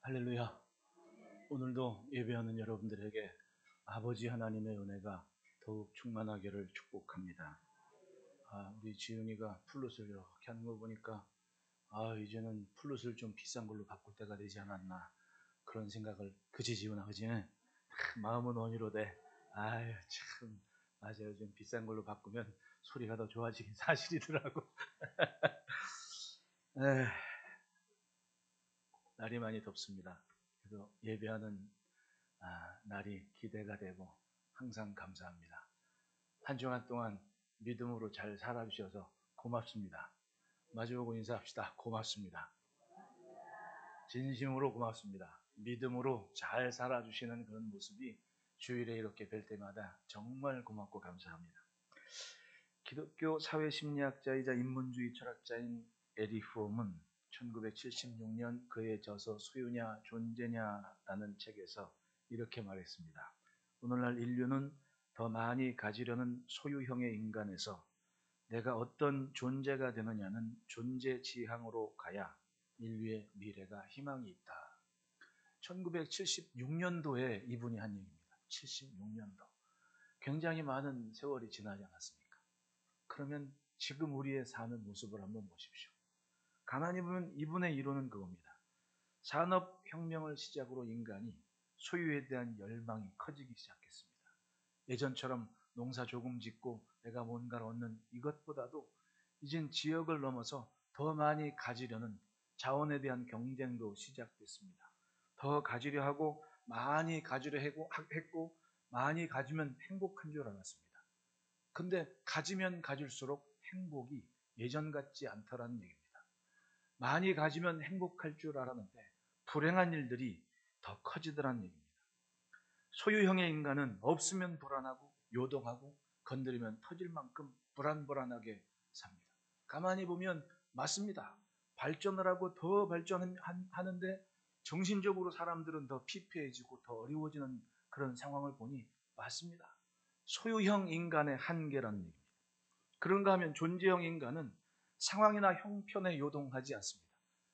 할렐루야. 오늘도 예배하는 여러분들에게 아버지 하나님의 은혜가 더욱 충만하기를 축복합니다. 우리 지은이가 플룻을 이렇게 하는 거 보니까 이제는 플룻을 좀 비싼 걸로 바꿀 때가 되지 않았나 그런 생각을. 그치 지은아, 그치? 마음은 원이로 돼. 참 맞아요. 좀 비싼 걸로 바꾸면 소리가 더 좋아지긴 사실이더라고. 날이 많이 덥습니다. 그래도 예배하는 날이 기대가 되고 항상 감사합니다. 한 주간 동안 믿음으로 잘 살아주셔서 고맙습니다. 마주보고 인사합시다. 고맙습니다. 진심으로 고맙습니다. 믿음으로 잘 살아주시는 그런 모습이 주일에 이렇게 뵐 때마다 정말 고맙고 감사합니다. 기독교 사회심리학자이자 인문주의 철학자인 에리 프롬은 1976년 그의 저서 소유냐 존재냐라는 책에서 이렇게 말했습니다. 오늘날 인류는 더 많이 가지려는 소유형의 인간에서 내가 어떤 존재가 되느냐는 존재 지향으로 가야 인류의 미래가 희망이 있다. 1976년도에 이분이 한 얘기입니다. 76년도. 굉장히 많은 세월이 지나지 않았습니까? 그러면 지금 우리의 사는 모습을 한번 보십시오. 가만히 보면 이분의 이론은 그겁니다. 산업혁명을 시작으로 인간이 소유에 대한 열망이 커지기 시작했습니다. 예전처럼 농사 조금 짓고 내가 뭔가를 얻는 이것보다도 이젠 지역을 넘어서 더 많이 가지려는 자원에 대한 경쟁도 시작됐습니다. 더 가지려 하고 많이 가지려 했고 많이 가지면 행복한 줄 알았습니다. 근데 가지면 가질수록 행복이 예전 같지 않다라는 얘기입니다. 많이 가지면 행복할 줄 알았는데 불행한 일들이 더 커지더라는 얘기입니다. 소유형의 인간은 없으면 불안하고 요동하고 건드리면 터질 만큼 불안하게 삽니다. 가만히 보면 맞습니다. 발전을 하고 더 발전하는데 정신적으로 사람들은 더 피폐해지고 더 어려워지는 그런 상황을 보니 맞습니다. 소유형 인간의 한계라는 얘기입니다. 그런가 하면 존재형 인간은 상황이나 형편에 요동하지 않습니다.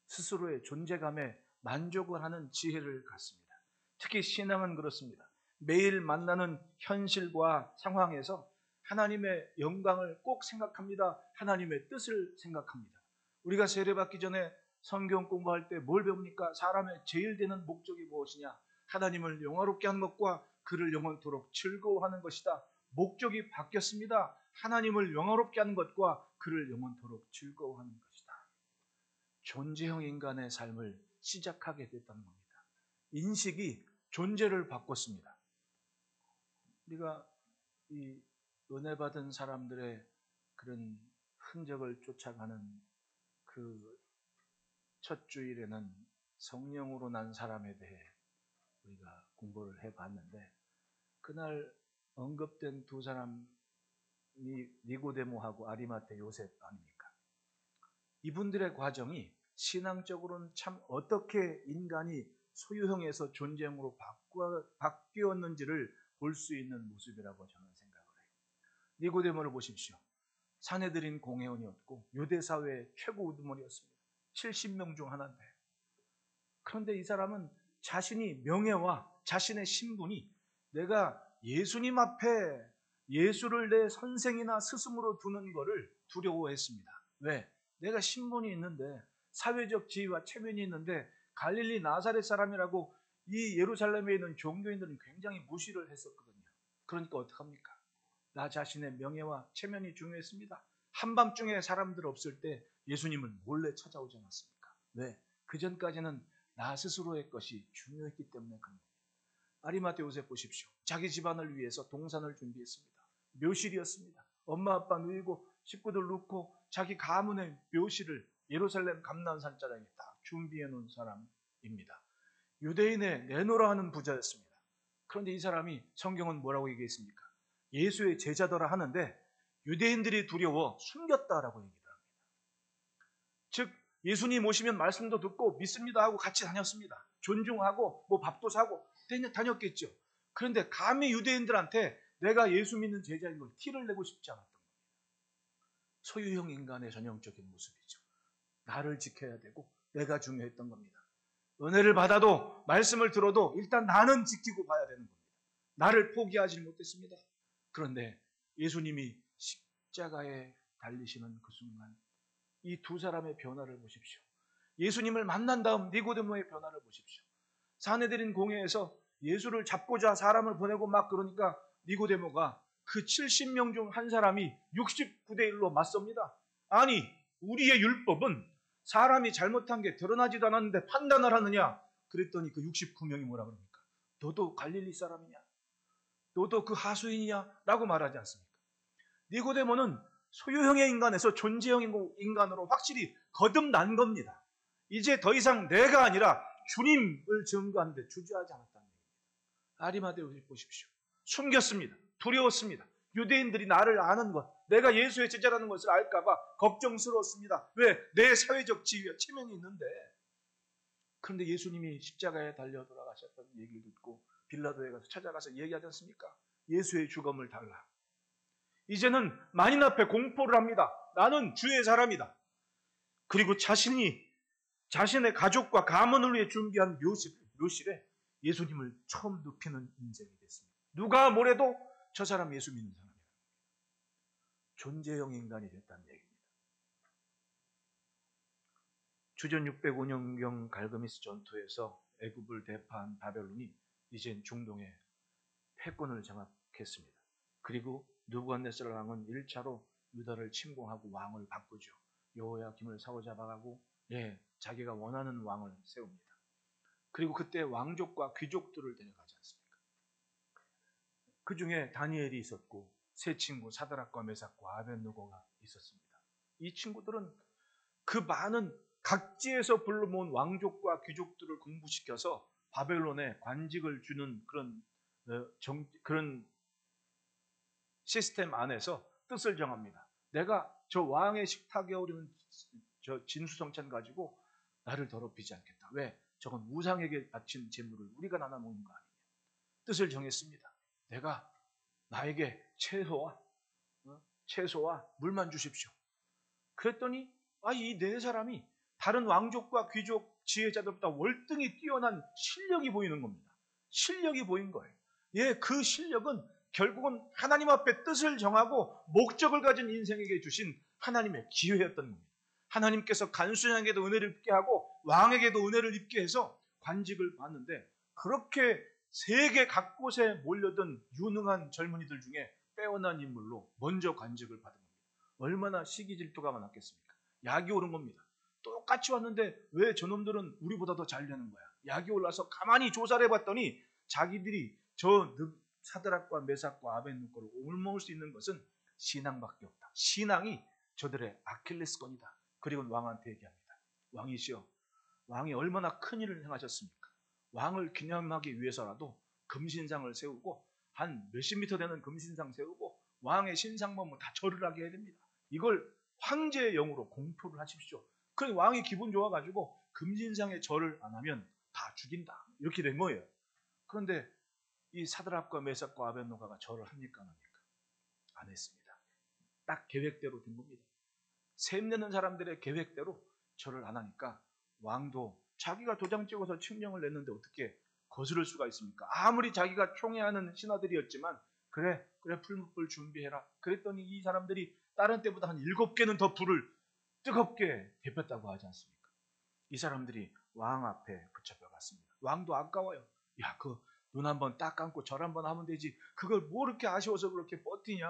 스스로의 존재감에 만족을 하는 지혜를 갖습니다. 특히 신앙은 그렇습니다. 매일 만나는 현실과 상황에서 하나님의 영광을 꼭 생각합니다. 하나님의 뜻을 생각합니다. 우리가 세례받기 전에 성경 공부할 때 뭘 배웁니까? 사람의 제일 되는 목적이 무엇이냐? 하나님을 영화롭게 하는 것과 그를 영원토록 즐거워하는 것이다. 목적이 바뀌었습니다. 하나님을 영화롭게 하는 것과 그를 영원토록 즐거워하는 것이다. 존재형 인간의 삶을 시작하게 됐다는 겁니다. 인식이 존재를 바꿨습니다. 우리가 이 은혜 받은 사람들의 그런 흔적을 쫓아가는 그 첫 주일에는 성령으로 난 사람에 대해 우리가 공부를 해봤는데, 그날 언급된 두 사람이 니고데모하고 아리마테 요셉 아닙니까? 이분들의 과정이 신앙적으로는 참 어떻게 인간이 소유형에서 존재형으로 바뀌었는지를 볼 수 있는 모습이라고 저는 생각을 해요. 니고데모를 보십시오. 사내들인 공회원이었고 유대사회의 최고 우두머리였습니다. 70명 중 하나인데, 그런데 이 사람은 자신이 명예와 자신의 신분이 내가 예수님 앞에 예수를 내 선생이나 스승으로 두는 것을 두려워했습니다. 왜? 내가 신분이 있는데, 사회적 지위와 체면이 있는데 갈릴리 나사렛 사람이라고 이 예루살렘에 있는 종교인들은 굉장히 무시를 했었거든요. 그러니까 어떡합니까? 나 자신의 명예와 체면이 중요했습니다. 한밤중에 사람들 없을 때 예수님을 몰래 찾아오지 않았습니까? 왜? 그 전까지는 나 스스로의 것이 중요했기 때문에 그런 겁니다. 아리마테 요셉 보십시오. 자기 집안을 위해서 동산을 준비했습니다. 묘실이었습니다. 엄마 아빠 누이고 식구들 놓고 자기 가문의 묘실을 예루살렘 감난산자락에 딱 준비해 놓은 사람입니다. 유대인의 내노라 하는 부자였습니다. 그런데 이 사람이 성경은 뭐라고 얘기했습니까? 예수의 제자더라 하는데 유대인들이 두려워 숨겼다라고 얘기를 합니다. 즉 예수님 오시면 말씀도 듣고 믿습니다 하고 같이 다녔습니다. 존중하고 뭐 밥도 사고 다녔겠죠. 그런데 감히 유대인들한테 내가 예수 믿는 제자인 걸 티를 내고 싶지 않았던 겁니다. 소유형 인간의 전형적인 모습이죠. 나를 지켜야 되고 내가 중요했던 겁니다. 은혜를 받아도 말씀을 들어도 일단 나는 지키고 봐야 되는 겁니다. 나를 포기하지 못했습니다. 그런데 예수님이 십자가에 달리시는 그 순간 이 두 사람의 변화를 보십시오. 예수님을 만난 다음 니고데모의 변화를 보십시오. 사내들인 공회에서 예수를 잡고자 사람을 보내고 막 그러니까 니고데모가 그 70명 중 한 사람이 69대 1로 맞섭니다. 아니, 우리의 율법은 사람이 잘못한 게 드러나지도 않았는데 판단을 하느냐? 그랬더니 그 69명이 뭐라 그럽니까? 너도 갈릴리 사람이냐? 너도 그 하수인이냐? 라고 말하지 않습니까? 니고데모는 소유형의 인간에서 존재형 인간으로 확실히 거듭난 겁니다. 이제 더 이상 내가 아니라 주님을 증거하는데 주저하지 않았다는 얘기입니다. 아리마대를 보십시오. 숨겼습니다. 두려웠습니다. 유대인들이 나를 아는 것, 내가 예수의 제자라는 것을 알까봐 걱정스러웠습니다. 왜? 내 사회적 지위와 체면이 있는데. 그런데 예수님이 십자가에 달려 돌아가셨다는 얘기를 듣고 빌라도에 가서 찾아가서 얘기하지 않습니까? 예수의 죽음을 달라. 이제는 만인 앞에 공포를 합니다. 나는 주의 사람이다. 그리고 자신의 가족과 가문을 위해 준비한 묘실에 예수님을 처음 눕히는 인생이 됐습니다. 누가 뭐래도 저 사람 예수 믿는 사람이에요. 존재형 인간이 됐다는 얘기입니다. 주전 605년경 갈그미스 전투에서 애굽을 대파한 바벨론이 이젠 중동의 패권을 장악했습니다. 그리고 느부갓네살 왕은 1차로 유다를 침공하고 왕을 바꾸죠. 여호야김을 사로잡아가고 자기가 원하는 왕을 세웁니다. 그리고 그때 왕족과 귀족들을 데려가지 않습니까? 그 중에 다니엘이 있었고 세 친구 사드락과 메삭과 아벳느고가 있었습니다. 이 친구들은 그 많은 각지에서 불러모은 왕족과 귀족들을 공부시켜서 바벨론에 관직을 주는 그런 시스템 안에서 뜻을 정합니다. 내가 저 왕의 식탁에 오르는 저 진수성찬 가지고 나를 더럽히지 않겠다. 왜? 저건 우상에게 바친 제물을 우리가 나눠 먹는 거 아니냐. 뜻을 정했습니다. 내가 나에게 채소와 물만 주십시오. 그랬더니 이 네 사람이 다른 왕족과 귀족 지혜자들보다 월등히 뛰어난 실력이 보이는 겁니다. 실력이 보인 거예요. 그 실력은 결국은 하나님 앞에 뜻을 정하고 목적을 가진 인생에게 주신 하나님의 기회였던 겁니다. 하나님께서 간수장에게도 은혜를 입게 하고 왕에게도 은혜를 입게 해서 관직을 받는데 그렇게 세계 각곳에 몰려든 유능한 젊은이들 중에 빼어난 인물로 먼저 관직을 받은 겁니다. 얼마나 시기 질투가 많았겠습니까? 약이 오른 겁니다. 똑같이 왔는데 왜 저놈들은 우리보다 더 잘 되는 거야? 약이 올라서 가만히 조사를 해봤더니 자기들이 저 사드락과 메삭과 아벳느고를 올먹을 수 있는 것은 신앙밖에 없다. 신앙이 저들의 아킬레스건이다. 그리고 왕한테 얘기합니다. 왕이시여, 왕이 얼마나 큰 일을 행하셨습니까? 왕을 기념하기 위해서라도 금신상을 세우고 한 몇십 미터 되는 금신상 세우고 왕의 신상만 다 절을 하게 해야 됩니다. 이걸 황제의 영으로 공표를 하십시오. 그러니 왕이 기분 좋아가지고 금신상에 절을 안 하면 다 죽인다. 이렇게 된 거예요. 그런데 이 사드락과 메삭과 아벳느고가 절을 합니까 안 합니까? 안 했습니다. 딱 계획대로 된 겁니다. 셈내는 사람들의 계획대로 절을 안 하니까 왕도 자기가 도장 찍어서 칙령을 냈는데 어떻게 거스를 수가 있습니까? 아무리 자기가 총애하는 신하들이었지만 그래 풀무불 준비해라. 그랬더니 이 사람들이 다른 때보다 한 7개는 더 불을 뜨겁게 데폈다고 하지 않습니까? 이 사람들이 왕 앞에 붙잡혀갔습니다. 왕도 아까워요. 눈 한번 딱 감고 절 한번 하면 되지. 그걸 뭐 이렇게 아쉬워서 그렇게 버티냐.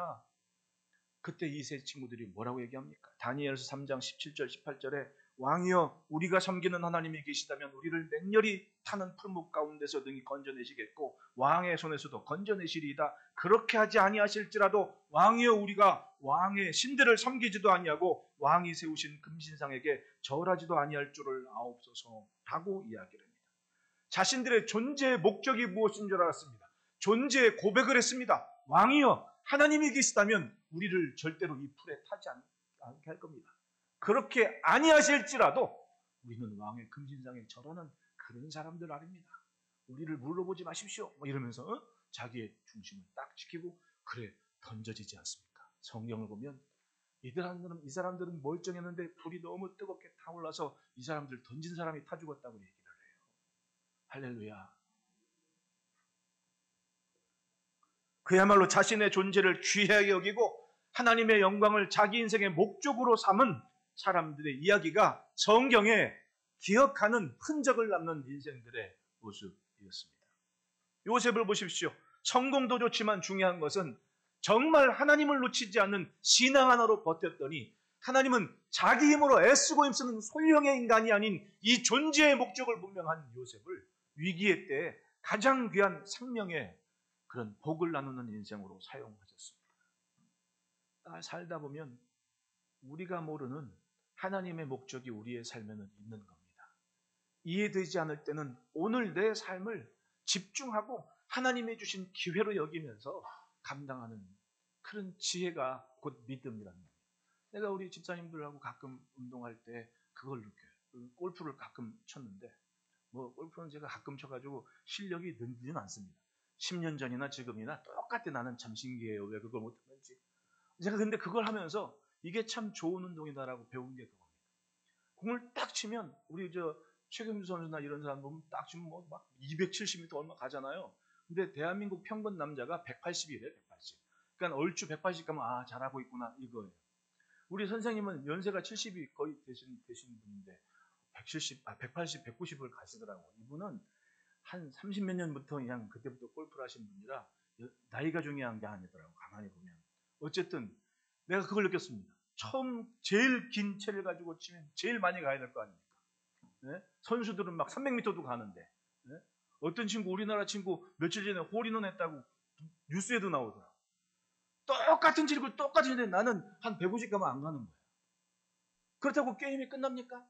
그때 이 세 친구들이 뭐라고 얘기합니까? 다니엘서 3장 17절 18절에 왕이여 우리가 섬기는 하나님이 계시다면 우리를 맹렬히 타는 풀목 가운데서 능히 건져내시겠고 왕의 손에서도 건져내시리이다. 그렇게 하지 아니하실지라도 왕이여 우리가 왕의 신들을 섬기지도 아니하고 왕이 세우신 금신상에게 절하지도 아니할 줄을 아옵소서 라고 이야기를 합니다. 자신들의 존재의 목적이 무엇인 줄 알았습니다. 존재의 고백을 했습니다. 왕이여 하나님이 계시다면 우리를 절대로 이 풀에 타지 않게 할 겁니다. 그렇게 아니하실지라도 우리는 왕의 금신상에 절하는 그런 사람들 아닙니다. 우리를 물러보지 마십시오. 이러면서 자기의 중심을 딱 지키고 그래 던져지지 않습니까? 성경을 보면 이 사람들은 멀쩡했는데 불이 너무 뜨겁게 타올라서 이 사람들 던진 사람이 타 죽었다고 얘기를 해요. 할렐루야. 그야말로 자신의 존재를 귀하게 여기고 하나님의 영광을 자기 인생의 목적으로 삼은 사람들의 이야기가 성경에 기억하는 흔적을 남는 인생들의 모습이었습니다. 요셉을 보십시오. 성공도 좋지만 중요한 것은 정말 하나님을 놓치지 않는 신앙 하나로 버텼더니 하나님은 자기 힘으로 애쓰고 힘쓰는 소유형의 인간이 아닌 이 존재의 목적을 분명한 요셉을 위기의 때에 가장 귀한 생명의 그런 복을 나누는 인생으로 사용하셨습니다. 살다 보면 우리가 모르는 하나님의 목적이 우리의 삶에는 있는 겁니다. 이해되지 않을 때는 오늘 내 삶을 집중하고 하나님이 주신 기회로 여기면서 감당하는 그런 지혜가 곧 믿음이라는 겁니다. 내가 우리 집사님들하고 가끔 운동할 때 그걸 느껴요. 골프를 가끔 쳤는데 골프는 제가 가끔 쳐가지고 실력이 늘지는 않습니다. 10년 전이나 지금이나 똑같아. 나는 참 신기해요. 왜 그걸 못하는지. 제가 근데 그걸 하면서 이게 참 좋은 운동이다라고 배운 게 그겁니다. 공을 딱 치면 우리 최경주 선수나 이런 사람 보면 딱 치면 막 270m 얼마 가잖아요. 근데 대한민국 평균 남자가 180이래요. 180. 그러니까 얼추 180 가면 잘하고 있구나 이거예요. 우리 선생님은 연세가 70이 거의 되신 분인데 180, 190을 가시더라고요. 이분은 한 30몇 년부터 그냥 그때부터 골프를 하신 분이라 나이가 중요한 게 아니더라고요. 가만히 보면. 어쨌든 내가 그걸 느꼈습니다. 처음 제일 긴 채를 가지고 치면 제일 많이 가야 될 거 아닙니까? 네? 선수들은 막 300m도 가는데 네? 어떤 친구, 우리나라 친구 며칠 전에 홀인원 했다고 뉴스에도 나오더라고요. 똑같은 질을 똑같이 했는데 나는 한 150 가면 안 가는 거예요. 그렇다고 게임이 끝납니까?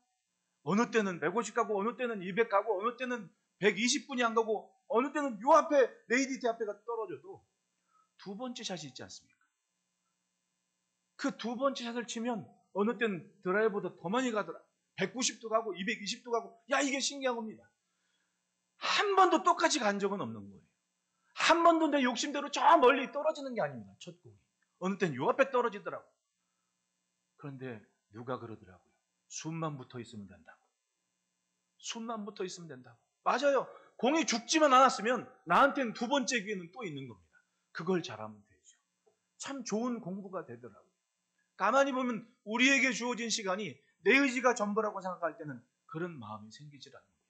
어느 때는 150 가고 어느 때는 200 가고 어느 때는 120분이 안 가고 어느 때는 요 앞에 레이디티 앞에가 떨어져도 두 번째 샷이 있지 않습니까? 그 두 번째 샷을 치면 어느 때는 드라이버보다 더 많이 가더라. 190도 가고 220도 가고. 야, 이게 신기한 겁니다. 한 번도 똑같이 간 적은 없는 거예요. 한 번도 내 욕심대로 저 멀리 떨어지는 게 아닙니다. 첫 공이. 어느 때는 요 앞에 떨어지더라고. 그런데 누가 그러더라고요. 숨만 붙어 있으면 된다고. 숨만 붙어 있으면 된다고. 맞아요. 공이 죽지만 않았으면 나한테는 두 번째 기회는 또 있는 겁니다. 그걸 잘하면 되죠. 참 좋은 공부가 되더라고요. 가만히 보면 우리에게 주어진 시간이 내 의지가 전부라고 생각할 때는 그런 마음이 생기질 않는 겁니다.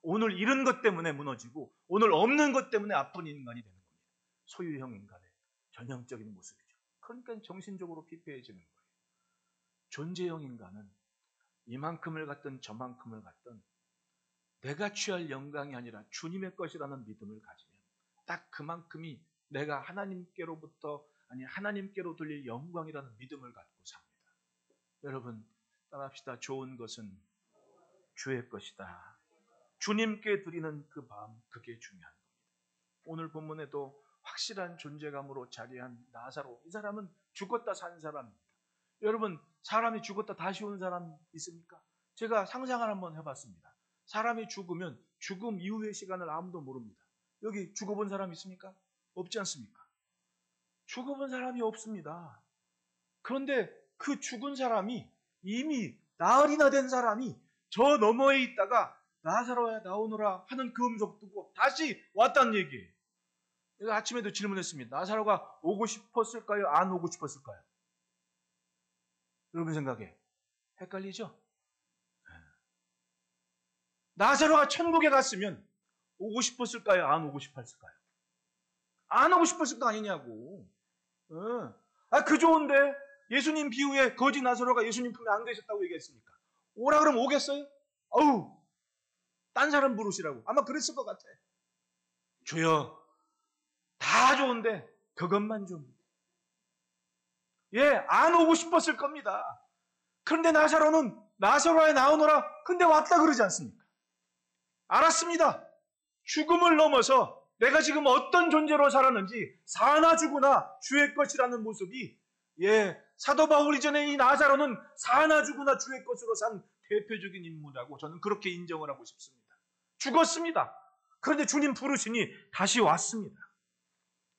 오늘 잃은 것 때문에 무너지고 오늘 없는 것 때문에 아픈 인간이 되는 겁니다. 소유형 인간의 전형적인 모습이죠. 그러니까 정신적으로 피폐해지는 거예요. 존재형 인간은 이만큼을 갖든 저만큼을 갖든 내가 취할 영광이 아니라 주님의 것이라는 믿음을 가지면 딱 그만큼이 내가 하나님께로부터 하나님께로 돌릴 영광이라는 믿음을 갖고 삽니다. 여러분 따라합시다. 좋은 것은 주의 것이다. 주님께 드리는 그 마음, 그게 중요한 겁니다. 오늘 본문에도 확실한 존재감으로 자리한 나사로, 이 사람은 죽었다 산 사람입니다. 여러분 사람이 죽었다 다시 온 사람 있습니까? 제가 상상을 한번 해봤습니다. 사람이 죽으면 죽음 이후의 시간을 아무도 모릅니다. 여기 죽어본 사람 있습니까? 없지 않습니까? 죽어본 사람이 없습니다. 그런데 그 죽은 사람이 이미 나흘이나 된 사람이 저 너머에 있다가 나사로야 나오너라 하는 그 음성 듣고 다시 왔다는 얘기예요. 내가 아침에도 질문했습니다. 나사로가 오고 싶었을까요? 안 오고 싶었을까요? 여러분 생각에 헷갈리죠? 나사로가 천국에 갔으면 오고 싶었을까요? 안 오고 싶었을까요? 안 오고 싶었을 거 아니냐고. 그 좋은데 예수님 비유에 거지 나사로가 예수님 품에 안 계셨다고 얘기했으니까 오라 그러면 오겠어요? 딴 사람 부르시라고. 아마 그랬을 것 같아. 주여, 다 좋은데 그것만 좀. 안 오고 싶었을 겁니다. 그런데 나사로는 나사로에 나오너라. 근데 왔다 그러지 않습니까? 알았습니다. 죽음을 넘어서 내가 지금 어떤 존재로 살았는지 사나 죽으나 주의 것이라는 모습이 사도 바울 이전에 이 나사로는 사나 죽으나 주의 것으로 산 대표적인 인물이라고 저는 그렇게 인정을 하고 싶습니다. 죽었습니다. 그런데 주님 부르시니 다시 왔습니다.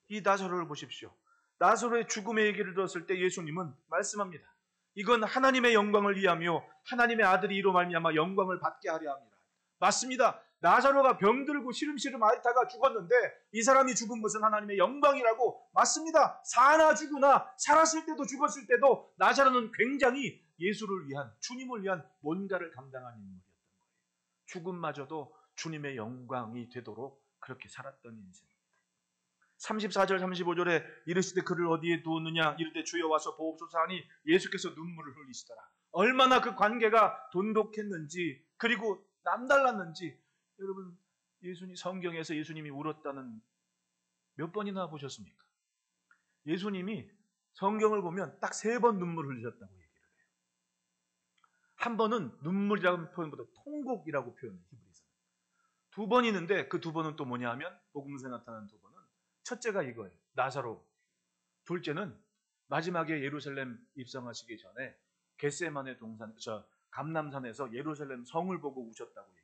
이 나사로를 보십시오. 나사로의 죽음의 얘기를 들었을 때 예수님은 말씀합니다. 이건 하나님의 영광을 위하며 하나님의 아들이 이로 말미암아 영광을 받게 하려 합니다. 맞습니다. 나사로가 병들고 시름시름 앓다가 죽었는데 이 사람이 죽은 것은 하나님의 영광이라고. 맞습니다. 사나 죽으나 살았을 때도 죽었을 때도 나사로는 굉장히 예수를 위한, 주님을 위한 뭔가를 감당한 인물이었던 거예요. 죽음마저도 주님의 영광이 되도록 그렇게 살았던 인생. 34절 35절에 이르시되 그를 어디에 두었느냐 이르되 주여 와서 보옵소서 하니 예수께서 눈물을 흘리시더라. 얼마나 그 관계가 돈독했는지, 그리고 남달랐는지. 여러분, 성경에서 예수님이 울었다는 몇 번이나 보셨습니까? 예수님이 성경을 보면 딱 3번 눈물을 흘리셨다고 얘기를 해요. 한 번은 눈물이라는 표현보다 통곡이라고 표현해요. 히브리서는. 2번 있는데 그 2번은 또 뭐냐 하면 복음서에 나타나는 2번은 첫째가 이거예요. 나사로. 둘째는 마지막에 예루살렘 입성하시기 전에 겟세마네 동산, 감람산에서 예루살렘 성을 보고 우셨다고 얘기를 해요.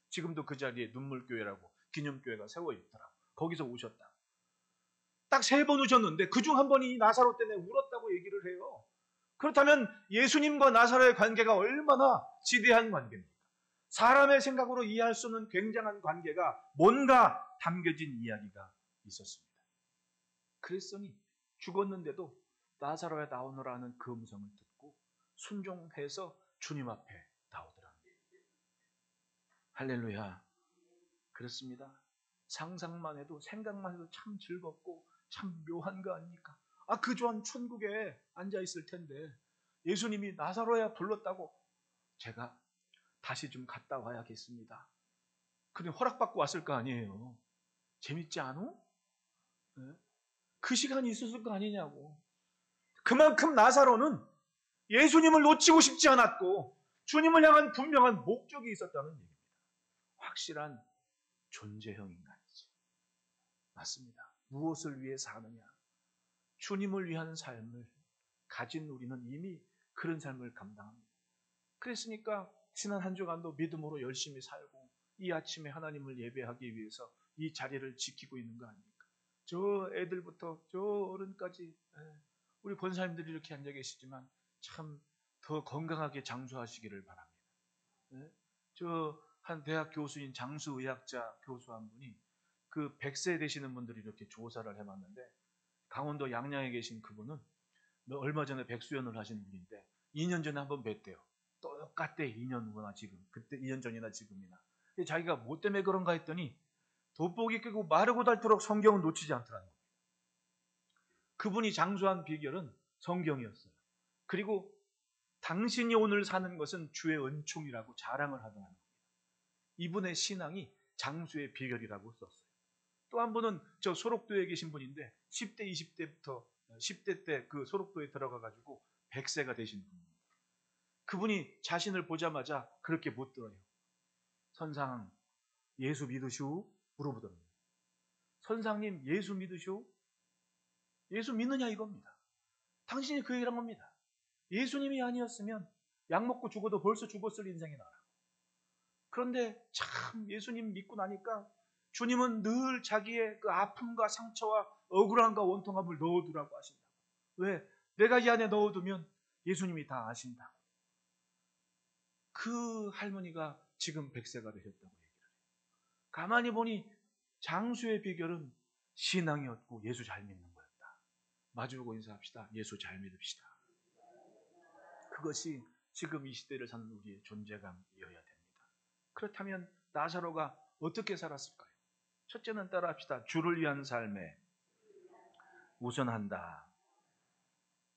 지금도 그 자리에 눈물교회라고 기념교회가 세워 있더라고. 거기서 우셨다. 딱 3번 우셨는데 그중 한 번이 나사로 때문에 울었다고 얘기를 해요. 그렇다면 예수님과 나사로의 관계가 얼마나 지대한 관계입니까? 사람의 생각으로 이해할 수 없는 굉장한 관계가 뭔가 담겨진 이야기가 있었습니다. 그랬으니 죽었는데도 나사로야 나오너라는 그 음성을 듣고 순종해서 주님 앞에 나오더라. 할렐루야. 그렇습니다. 상상만 해도, 생각만 해도 참 즐겁고 참 묘한 거 아닙니까? 그전 천국에 앉아 있을 텐데 예수님이 나사로야 불렀다고 제가 다시 좀 갔다 와야겠습니다. 그래 허락받고 왔을 거 아니에요. 재밌지 않아? 네? 그 시간이 있었을 거 아니냐고. 그만큼 나사로는 예수님을 놓치고 싶지 않았고 주님을 향한 분명한 목적이 있었다는 얘기입니다. 확실한 존재형 인간이지. 맞습니다. 무엇을 위해 사느냐? 주님을 위한 삶을 가진 우리는 이미 그런 삶을 감당합니다. 그랬으니까 지난 한 주간도 믿음으로 열심히 살고 이 아침에 하나님을 예배하기 위해서 이 자리를 지키고 있는 거 아닙니까? 저 애들부터 저 어른까지, 우리 권사님들이 이렇게 앉아 계시지만 참 더 건강하게 장수하시기를 바랍니다. 저 한 대학 교수인 장수의학자 교수 한 분이 그 100세 되시는 분들이 이렇게 조사를 해봤는데 강원도 양양에 계신 그분은 얼마 전에 백수연을 하신 분인데 2년 전에 한번 뵀대요. 똑같대. 2년 후나 지금. 그때 2년 전이나 지금이나. 근데 자기가 뭐 때문에 그런가 했더니 돋보기 끄고 마르고 닳도록 성경은 놓치지 않더라는 거예요. 그분이 장수한 비결은 성경이었어요. 그리고 당신이 오늘 사는 것은 주의 은총이라고 자랑을 하더라는 겁니다. 이분의 신앙이 장수의 비결이라고 썼어요. 또 한 분은 저 소록도에 계신 분인데 10대, 20대부터 10대 때 그 소록도에 들어가가지고 100세가 되신 분입니다. 그분이 자신을 보자마자 그렇게 묻더래요. 선상, 예수 믿으시오? 물어보더랍니다. 선상님, 예수 믿으시오? 예수 믿느냐 이겁니다. 당신이 그 얘기를 한 겁니다. 예수님이 아니었으면 약 먹고 죽어도 벌써 죽었을 인생이 나라. 그런데 참 예수님 믿고 나니까 주님은 늘 자기의 그 아픔과 상처와 억울함과 원통함을 넣어두라고 하신다. 왜? 내가 이 안에 넣어두면 예수님이 다 아신다고. 그 할머니가 지금 100세가 되셨다고 얘기를 해요. 가만히 보니 장수의 비결은 신앙이었고 예수 잘 믿는 거였다. 마주보고 인사합시다. 예수 잘 믿읍시다. 그것이 지금 이 시대를 사는 우리의 존재감이어야 됩니다. 그렇다면 나사로가 어떻게 살았을까요? 첫째는 따라합시다. 주를 위한 삶에 우선한다.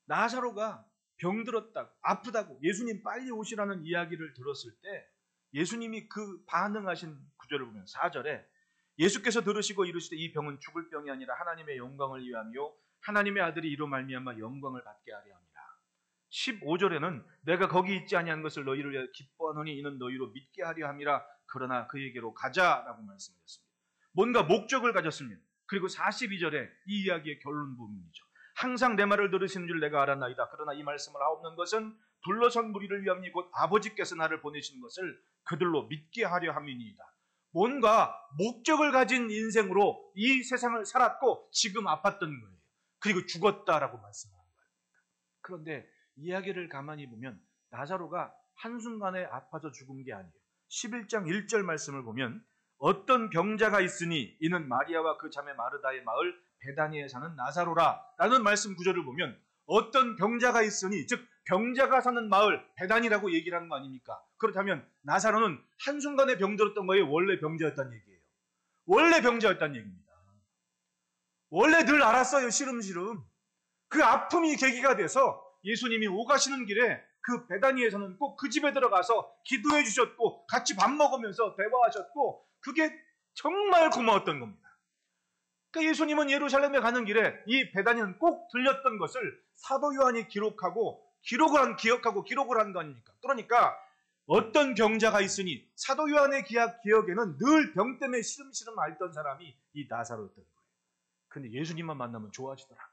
나사로가 병들었다고, 아프다고 예수님 빨리 오시라는 이야기를 들었을 때 예수님이 그 반응하신 구절을 보면 4절에 예수께서 들으시고 이르시되 이 병은 죽을 병이 아니라 하나님의 영광을 위함이요 하나님의 아들이 이로 말미암아 영광을 받게 하려 함이라. 15절에는 내가 거기 있지 아니한 것을 너희를 위하여 기뻐하노니 이는 너희로 믿게 하려 함이라. 그러나 그에게로 가자라고 말씀하셨습니다. 뭔가 목적을 가졌습니다. 그리고 42절에 이 이야기의 결론 부분이죠. 항상 내 말을 들으시는 줄 내가 알았나이다. 그러나 이 말씀을 하옵는 것은 불러선 무리를 위함이니 곧 아버지께서 나를 보내시는 것을 그들로 믿게 하려 함이니이다. 뭔가 목적을 가진 인생으로 이 세상을 살았고 지금 아팠던 거예요. 그리고 죽었다라고 말씀하는 거예요. 그런데 이야기를 가만히 보면 나사로가 한순간에 아파서 죽은 게 아니에요. 11장 1절 말씀을 보면 어떤 병자가 있으니 이는 마리아와 그 자매 마르다의 마을 베다니에 사는 나사로라 라는 말씀 구절을 보면 어떤 병자가 있으니, 즉 병자가 사는 마을 베다니라고 얘기를 하는 거 아닙니까? 그렇다면 나사로는 한순간에 병들었던 거예요? 원래 병자였다는 얘기예요? 원래 병자였다는 얘기입니다. 원래 늘 알았어요. 시름시름. 그 아픔이 계기가 돼서 예수님이 오가시는 길에 그 베다니에서는 꼭 그 집에 들어가서 기도해 주셨고 같이 밥 먹으면서 대화하셨고 그게 정말 고마웠던 겁니다. 그러니까 예수님은 예루살렘에 가는 길에 이 베다니는 꼭 들렸던 것을 사도 요한이 기록하고 기록을 한 거 아닙니까? 그러니까 어떤 병자가 있으니 사도 요한의 기억에는 늘 병 때문에 시름시름 앓던 사람이 이 나사로였던 거예요. 근데 예수님만 만나면 좋아지더라고.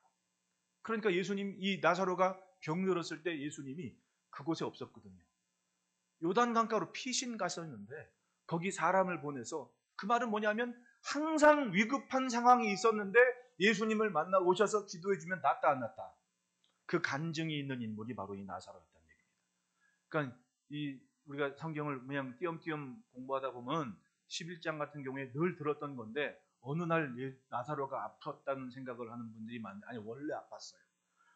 그러니까 이 나사로가 병들었을 때 예수님이 그곳에 없었거든요. 요단강가로 피신 갔었는데 거기 사람을 보내서, 그 말은 뭐냐면 항상 위급한 상황이 있었는데 예수님을 만나 오셔서 기도해 주면 낫다 안 낫다. 그 간증이 있는 인물이 바로 이 나사로였다는 얘기입니다. 그러니까 우리가 성경을 그냥 띄엄띄엄 공부하다 보면 11장 같은 경우에 늘 들었던 건데 어느 날 나사로가 아팠다는 생각을 하는 분들이 많은데, 아니 원래 아팠어요.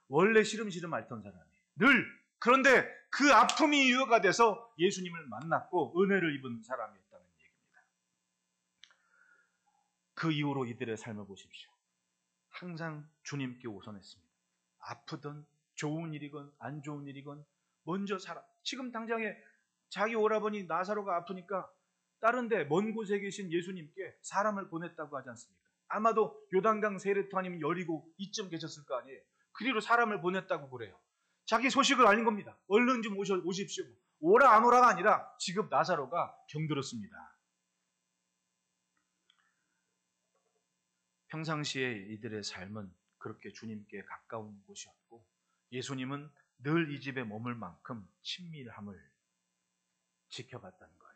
원래 시름시름 앓던 사람이 늘. 그런데 그 아픔이 이유가 돼서 예수님을 만났고 은혜를 입은 사람이었다는 얘기입니다. 그 이후로 이들의 삶을 보십시오. 항상 주님께 우선했습니다. 아프든 좋은 일이건 안 좋은 일이건 먼저 지금 당장에 자기 오라버니 나사로가 아프니까 다른데 먼 곳에 계신 예수님께 사람을 보냈다고 하지 않습니까? 아마도 요단강 세례터 아니면 여리고 이쯤 계셨을 거 아니에요. 그리로 사람을 보냈다고 그래요. 자기 소식을 알린 겁니다. 얼른 좀 오십시오. 오라 안 오라가 아니라 지금 나사로가 병들었습니다. 평상시에 이들의 삶은 그렇게 주님께 가까운 곳이었고 예수님은 늘 이 집에 머물 만큼 친밀함을 지켜봤다는 거예요.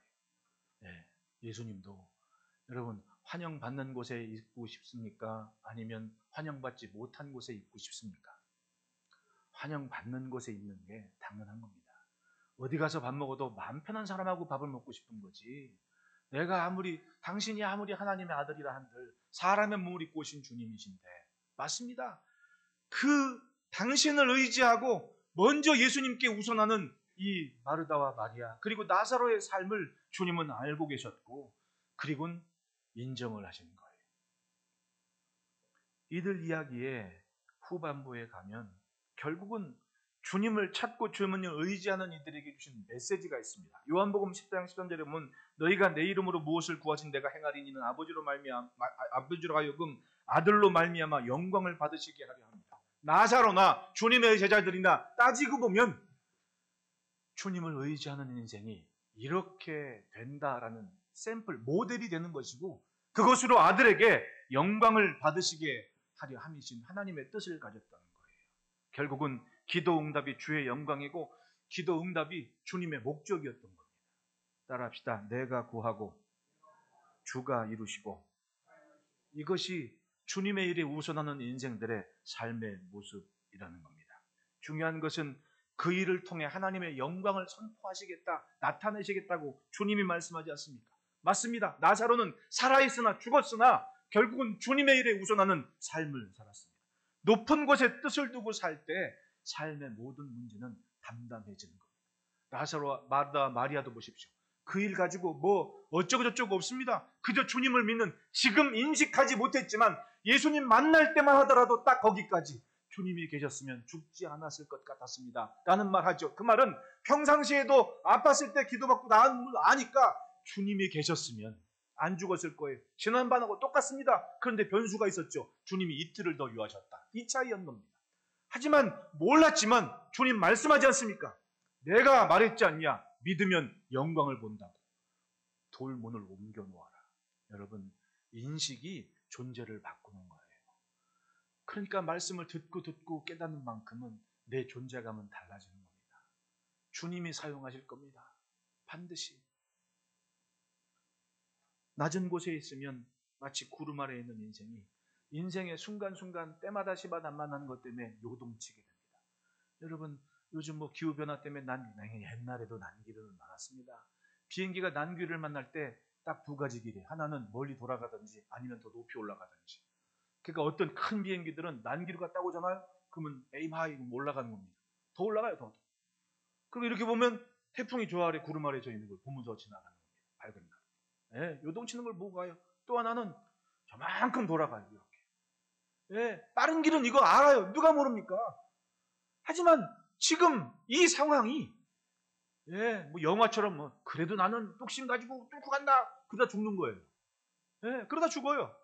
네, 예수님도 여러분 환영받는 곳에 있고 싶습니까? 아니면 환영받지 못한 곳에 있고 싶습니까? 환영받는 곳에 있는 게 당연한 겁니다. 어디 가서 밥 먹어도 마음 편한 사람하고 밥을 먹고 싶은 거지. 당신이 아무리 하나님의 아들이라 한들 사람의 몸을 입고 오신 주님이신데, 맞습니다. 그 당신을 의지하고 먼저 예수님께 우선하는 이 마르다와 마리아 그리고 나사로의 삶을 주님은 알고 계셨고 그리고는 인정을 하신 거예요. 이들 이야기의 후반부에 가면 결국은 주님을 찾고 주님을 의지하는 이들에게 주신 메시지가 있습니다. 요한복음 10장 13절에 보면 너희가 내 이름으로 무엇을 구하신 내가 행하리니 이는 아버지로 하여금 아들로 말미암아 영광을 받으시게 하려 합니다. 나사로나 주님의 제자들이나 따지고 보면 주님을 의지하는 인생이 이렇게 된다라는 샘플, 모델이 되는 것이고 그것으로 아들에게 영광을 받으시게 하려 함이신 하나님의 뜻을 가졌다는 거예요. 결국은 기도 응답이 주의 영광이고 기도 응답이 주님의 목적이었던 겁니다. 따라합시다. 내가 구하고 주가 이루시고. 이것이 주님의 일에 우선하는 인생들의 삶의 모습이라는 겁니다. 중요한 것은 그 일을 통해 하나님의 영광을 선포하시겠다, 나타내시겠다고 주님이 말씀하지 않습니까? 맞습니다. 나사로는 살아있으나 죽었으나 결국은 주님의 일에 우선하는 삶을 살았습니다. 높은 곳에 뜻을 두고 살 때 삶의 모든 문제는 담담해지는 겁니다. 나사로와 마르다, 마리아도 보십시오. 그 일 가지고 뭐 어쩌고저쩌고 없습니다. 그저 주님을 믿는, 지금 인식하지 못했지만 예수님 만날 때만 하더라도 딱 거기까지 주님이 계셨으면 죽지 않았을 것 같았습니다 라는 말 하죠. 그 말은 평상시에도 아팠을 때 기도받고 나은 걸 아니까 주님이 계셨으면 안 죽었을 거예요. 지난번하고 똑같습니다. 그런데 변수가 있었죠. 주님이 이틀을 더 유하셨다. 이 차이였는 겁니다. 하지만 몰랐지만 주님 말씀하지 않습니까? 내가 말했지 않냐? 믿으면 영광을 본다고. 돌문을 옮겨 놓아라. 여러분, 인식이 존재를 바꾸는 거예요. 그러니까 말씀을 듣고 깨닫는 만큼은 내 존재감은 달라지는 겁니다. 주님이 사용하실 겁니다. 반드시. 낮은 곳에 있으면 마치 구름 아래에 있는 인생의 순간순간 때마다 시바다 만나는 것 때문에 요동치게 됩니다. 여러분, 요즘 기후변화 때문에 옛날에도 난기류는 많았습니다. 비행기가 난기류를 만날 때 딱 두 가지 길이. 하나는 멀리 돌아가든지 아니면 더 높이 올라가든지. 그러니까 어떤 큰 비행기들은 난기류 갔다 오잖아요. 그러면 에임 하이 올라가는 겁니다. 더 올라가요, 더. 그리고 이렇게 보면 태풍이 저 아래 구름 아래 져 있는 걸 보면서 지나가는 겁니다. 밝은 날. 예, 요동치는 걸 보고 가요. 또 하나는 저만큼 돌아가요, 이렇게. 예, 빠른 길은 이거 알아요. 누가 모릅니까? 하지만 지금 이 상황이 뭐 영화처럼 그래도 나는 뚝심 가지고 뚫고 간다. 그러다 죽는 거예요. 예, 그러다 죽어요.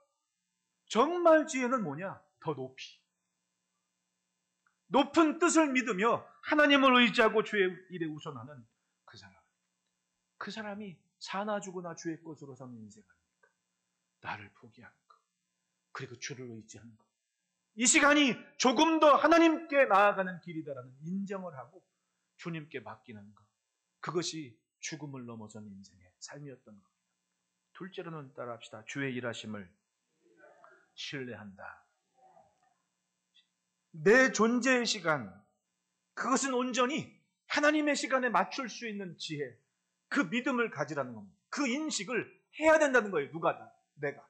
정말 지혜는 뭐냐? 더 높이. 높은 뜻을 믿으며 하나님을 의지하고 주의 일에 우선하는 그 사람. 그 사람이 사나 죽으나 주의 것으로 사는 인생 아닙니까? 나를 포기하는 것. 그리고 주를 의지하는 것. 이 시간이 조금 더 하나님께 나아가는 길이다라는 인정을 하고 주님께 맡기는 것. 그것이 죽음을 넘어선 인생의 삶이었던 겁니다. 둘째로는 따라합시다. 주의 일하심을 신뢰한다. 내 존재의 시간, 그것은 온전히 하나님의 시간에 맞출 수 있는 지혜, 그 믿음을 가지라는 겁니다. 그 인식을 해야 된다는 거예요. 누가? 내가.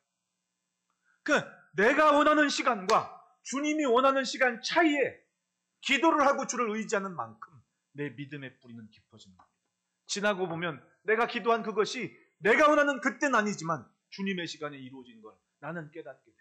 내가 원하는 시간과 주님이 원하는 시간 차이에 기도를 하고 주를 의지하는 만큼 내 믿음의 뿌리는 깊어지는 겁니다. 지나고 보면 내가 기도한 그것이 내가 원하는 그때는 아니지만 주님의 시간에 이루어진 걸 나는 깨닫게 돼요.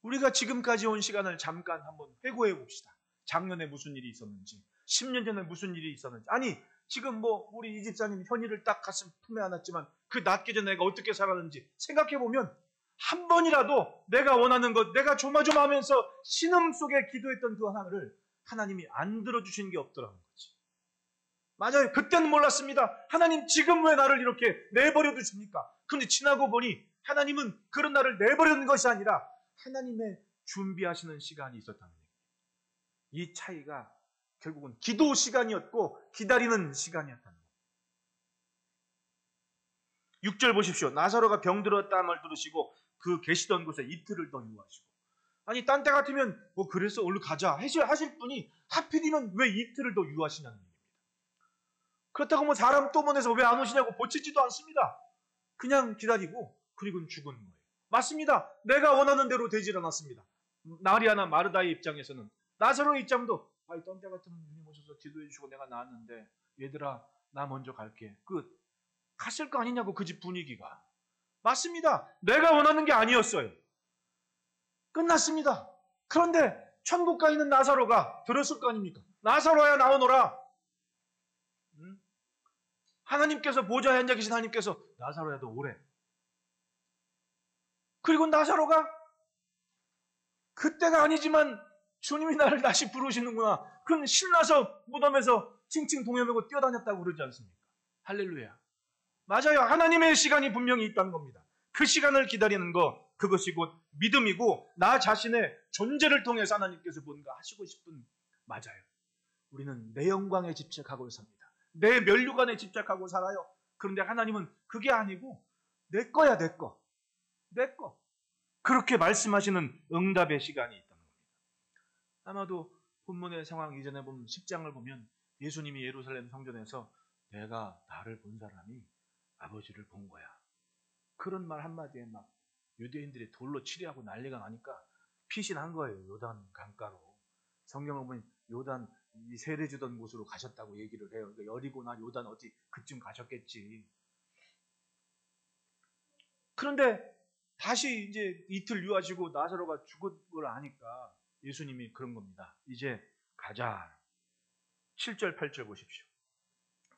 우리가 지금까지 온 시간을 잠깐 한번 회고해 봅시다. 작년에 무슨 일이 있었는지, 10년 전에 무슨 일이 있었는지. 아니, 지금 우리 이 집사님 현이를 딱 가슴 품에 안았지만 그 낳기 전에 내가 어떻게 살았는지 생각해 보면 한 번이라도 내가 원하는 것, 내가 조마조마하면서 신음 속에 기도했던 그 하나를 하나님이 안 들어주신 게 없더라는 거지. 맞아요. 그때는 몰랐습니다. 하나님 지금 왜 나를 이렇게 내버려 두십니까? 그런데 지나고 보니 하나님은 그런 나를 내버리는 것이 아니라 하나님의 준비하시는 시간이 있었다는 얘기예요. 이 차이가 결국은 기도 시간이었고 기다리는 시간이었다는 거예요. 6절 보십시오. 나사로가 병들었다 말 들으시고 그 계시던 곳에 이틀을 더 유하시고. 아니 딴 때 같으면 그래서 얼른 가자 하실 분이 하필이면 왜 이틀을 더 유하시냐는 얘기입니다. 그렇다고 사람 또 보내서 왜 안 오시냐고 보치지도 않습니다. 그냥 기다리고 그리고는 죽은 거예요. 맞습니다. 내가 원하는 대로 되질 않았습니다. 마리아나 마르다의 입장에서는 나사로의 입장도 딴 때 같으면 주님 오셔서 기도해 주시고 내가 나았는데 얘들아 나 먼저 갈게. 갔을 거 아니냐고 그 집 분위기가. 맞습니다. 내가 원하는 게 아니었어요. 끝났습니다. 그런데 천국 가 있는 나사로가 들었을 거 아닙니까? 나사로야 나오너라. 하나님께서 보좌에 앉아 계신 하나님께서 나사로야 너 오래. 그리고 나사로가 그때가 아니지만 주님이 나를 다시 부르시는구나. 그건 신나서 무덤에서 칭칭 동여매고 뛰어다녔다고 그러지 않습니까? 할렐루야. 맞아요. 하나님의 시간이 분명히 있다는 겁니다. 그 시간을 기다리는 것, 그것이 곧 믿음이고 나 자신의 존재를 통해서 하나님께서 뭔가 하시고 싶은. 맞아요. 우리는 내 영광에 집착하고 삽니다. 내 면류관에 집착하고 살아요. 그런데 하나님은 그게 아니고 내 거야, 내 거. 내 거. 그렇게 말씀하시는 응답의 시간이 있다는 겁니다. 아마도 본문의 상황 이전에 보면 10장을 보면 예수님이 예루살렘 성전에서 내가 나를 본 사람이 아버지를 본 거야. 그런 말 한마디에 막 유대인들이 돌로 치려하고 난리가 나니까 피신한 거예요. 요단 강가로. 성경을 보면 요단 이 세례 주던 곳으로 가셨다고 얘기를 해요. 그러니까 여리고나 요단 어디 그쯤 가셨겠지. 그런데 다시 이제 이틀 유하시고 나사로가 죽은 걸 아니까 예수님이 그런 겁니다. 이제 가자. 7절 8절 보십시오.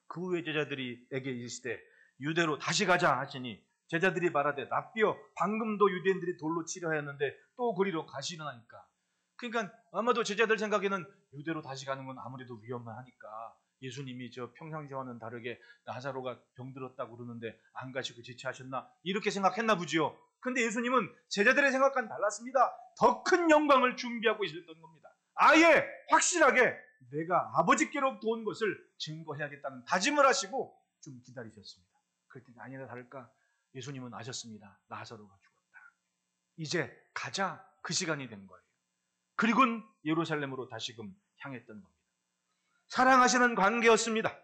그 후에 제자들이에게 이르시되 유대로 다시 가자 하시니 제자들이 말하되 납비여 방금도 유대인들이 돌로 치려 하였는데 또 그리로 가시려나니까. 그러니까 아마도 제자들 생각에는 유대로 다시 가는 건 아무래도 위험하니까 예수님이 저 평상시와는 다르게 나사로가 병들었다고 그러는데 안 가시고 지체하셨나 이렇게 생각했나 보지요. 근데 예수님은 제자들의 생각과는 달랐습니다. 더 큰 영광을 준비하고 있었던 겁니다. 아예 확실하게 내가 아버지께로부터 온 것을 증거해야겠다는 다짐을 하시고 좀 기다리셨습니다. 그랬더니 아니나 다를까 예수님은 아셨습니다. 나사로가 죽었다. 이제 가자. 그 시간이 된 거예요. 그리고는 예루살렘으로 다시금 향했던 겁니다. 사랑하시는 관계였습니다.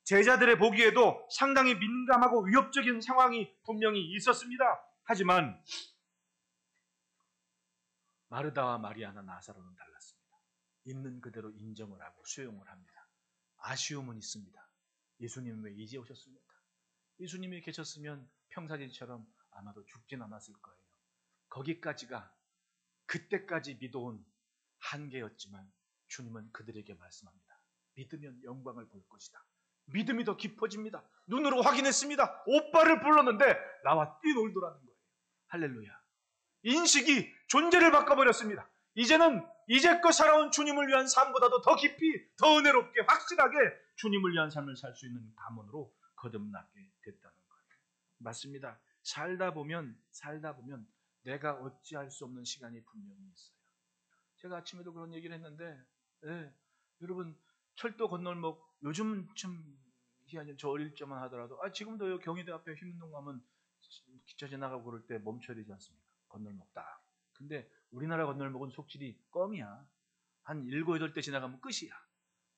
제자들의 보기에도 상당히 민감하고 위협적인 상황이 분명히 있었습니다. 하지만 마르다와 마리아나 나사로는 달랐습니다. 있는 그대로 인정을 하고 수용을 합니다. 아쉬움은 있습니다. 예수님 왜 이제 오셨습니까? 예수님이 계셨으면 평사진처럼 아마도 죽진 않았을 거예요. 거기까지가 그때까지 믿어온 한계였지만 주님은 그들에게 말씀합니다. 믿으면 영광을 볼 것이다. 믿음이 더 깊어집니다. 눈으로 확인했습니다. 오빠를 불렀는데 나와 뛰놀더라는 거예요. 할렐루야. 인식이 존재를 바꿔버렸습니다. 이제는 이제껏 살아온 주님을 위한 삶보다도 더 깊이, 더 은혜롭게, 확실하게 주님을 위한 삶을 살 수 있는 감언으로 거듭나게 됐다는 거예요. 맞습니다. 살다 보면 내가 어찌할 수 없는 시간이 분명히 있어요. 제가 아침에도 그런 얘기를 했는데, 여러분 철도 건널목 요즘 좀 희한히 저 어릴 때만 하더라도 지금도 경희대 앞에 휘문동 가면 기차 지나가고 그럴 때 멈춰야 되지 않습니까? 건널목 딱. 근데 우리나라 건널목은 속질이 껌이야. 한 7, 8대 지나가면 끝이야.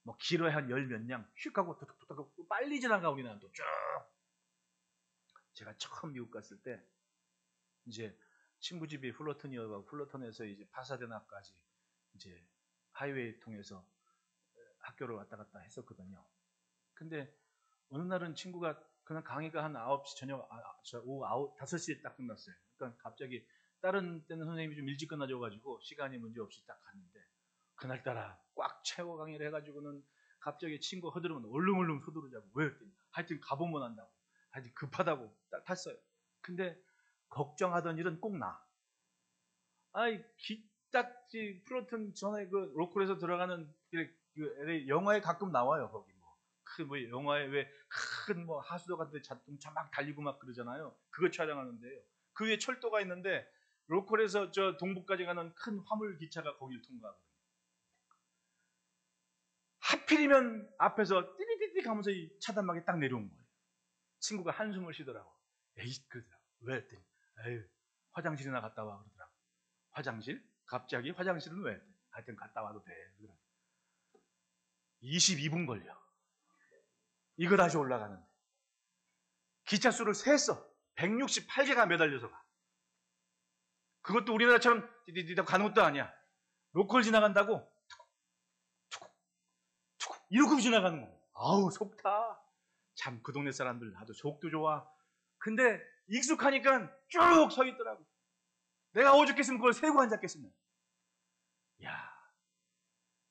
뭐 길어야 한 10몇 냥 휙 하고 툭툭툭 빨리 지나가. 우리나라는 또 쭉. 제가 처음 미국 갔을 때 이제 친구 집이 플러턴이어서 플러턴에서 이제 파사데나까지 이제 하이웨이 통해서 학교를 왔다 갔다 했었거든요. 근데 어느 날은 친구가 그냥 강의가 한 9시 저녁 오후 5시에 딱 끝났어요. 그러니까 갑자기 다른 때는 선생님이 좀 일찍 끝나줘가지고 시간이 문제 없이 딱 갔는데 그날따라 꽉 채워 강의를 해가지고는 갑자기 친구 허들으면 얼렁얼렁 서두르자고. 왜 그랬더니 하여튼 가보면 한다고. 하여튼 급하다고 딱 탔어요. 근데 걱정하던 일은 꼭 나. 기딱지 플러튼 전에 그 로컬에서 들어가는 그 LA 영화에 가끔 나와요. 거기 뭐 영화에 왜 큰 뭐 하수도 같은 데 자동차 막 달리고 막 그러잖아요. 그거 촬영하는데요. 그 위에 철도가 있는데 로컬에서 저 동부까지 가는 큰 화물 기차가 거기를 통과하거든요. 하필이면 앞에서 띠리띠리 가면서 이 차단막에 딱 내려온 거예요. 친구가 한숨을 쉬더라고. 그러더라고. 왜 했더니 화장실이나 갔다 와 그러더라고. 화장실? 갑자기 화장실은 왜? 하여튼 갔다 와도 돼. 그러더라고. 22분 걸려. 이거 다시 올라가는데. 기차 수를 셌어. 168개가 매달려서 가. 그것도 우리나라처럼 디디디디 가는 것도 아니야. 로컬 지나간다고 툭툭툭 이러고 지나가는 거. 아우 속타. 참 그 동네 사람들 나도 속도 좋아. 근데 익숙하니까 쭉 서 있더라고. 내가 오죽했으면 그걸 세고 앉았겠으면. 야,